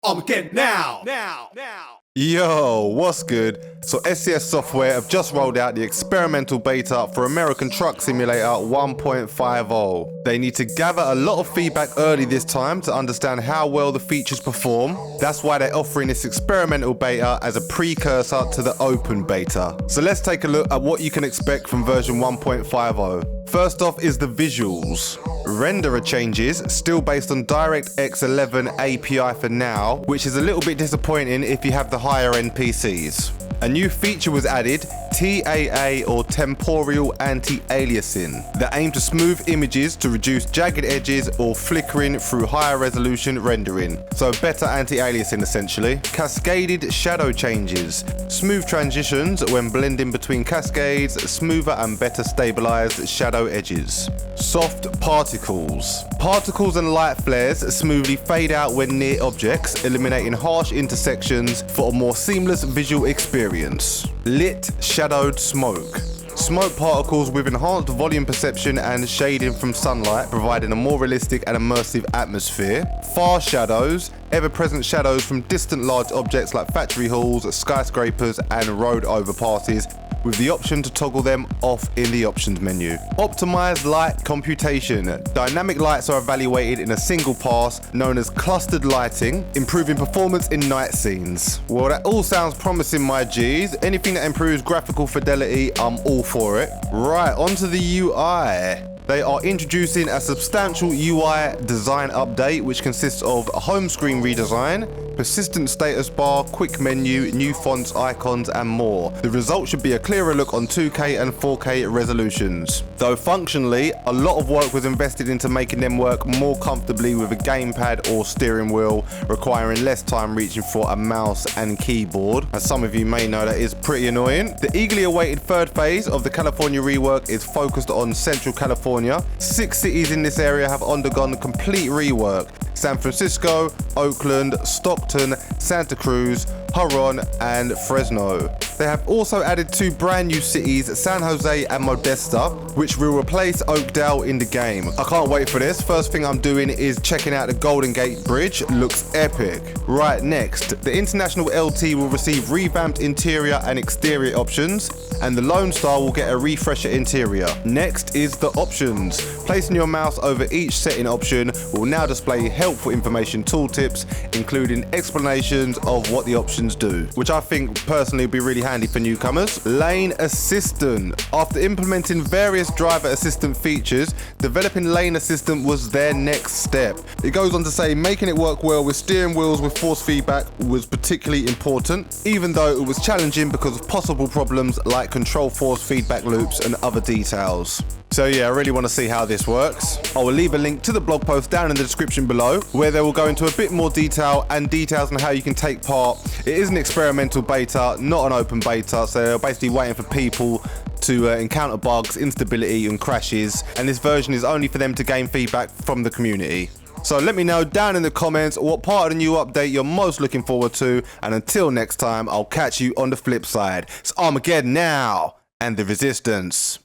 Armegedon now. Yo, what's good? So SCS Software have just rolled out the experimental beta for American Truck Simulator 1.50. They need to gather a lot of feedback early this time to understand how well the features perform. That's why they're offering this experimental beta as a precursor to the open beta. So let's take a look at what you can expect from version 1.50. First off is the visuals. Renderer changes, still based on DirectX 11 API for now, which is a little bit disappointing if you have the higher end PCs. A new feature was added, TAA or Temporal Anti-Aliasing, that aim to smooth images to reduce jagged edges or flickering through higher resolution rendering. So better anti-aliasing essentially. Cascaded shadow changes, smooth transitions when blending between cascades, smoother and better stabilized shadow edges. Soft particles. Particles and light flares smoothly fade out when near objects, eliminating harsh intersections for a more seamless visual experience. Lit shadowed smoke. Smoke particles with enhanced volume perception and shading from sunlight, providing a more realistic and immersive atmosphere. Far shadows, ever-present shadows from distant large objects like factory halls, skyscrapers and road overpasses, with the option to toggle them off in the options menu. Optimized light computation. Dynamic lights are evaluated in a single pass, known as clustered lighting, improving performance in night scenes. Well, that all sounds promising, my G's. Anything that improves graphical fidelity, I'm all for it. Right, onto the UI. They are introducing a substantial UI design update, which consists of a home screen redesign, persistent status bar, quick menu, new fonts, icons, and more. The result should be a clearer look on 2K and 4K resolutions. Though functionally, a lot of work was invested into making them work more comfortably with a gamepad or steering wheel, requiring less time reaching for a mouse and keyboard. As some of you may know, that is pretty annoying. The eagerly awaited third phase of the California rework is focused on Central California. 6 cities in this area have undergone complete rework: San Francisco, Oakland, Stockton, Santa Cruz, Huron, and Fresno. They have also added 2 brand new cities, San Jose and Modesta, which will replace Oakdale in the game. I can't wait for this. First thing I'm doing is checking out the Golden Gate Bridge. Looks epic. Right, next, the International LT will receive revamped interior and exterior options, and the Lone Star will get a refresher interior. Next is the options. Placing your mouse over each setting option will now display helpful information tooltips, including explanations of what the options do, which I think personally would be really handy for newcomers. Lane Assistant. After implementing various driver assistant features, developing Lane Assistant was their next step. It goes on to say making it work well with steering wheels with force feedback was particularly important, even though it was challenging because of possible problems like control force feedback loops and other details. So yeah, I really want to see how this works. I will leave a link to the blog post down in the description below, where they will go into a bit more detail and details on how you can take part. It is an experimental beta, not an open beta, so they're basically waiting for people to encounter bugs, instability and crashes, and this version is only for them to gain feedback from the community. So let me know down in the comments what part of the new update you're most looking forward to, and until next time, I'll catch you on the flip side. It's Armageddon now, and the resistance.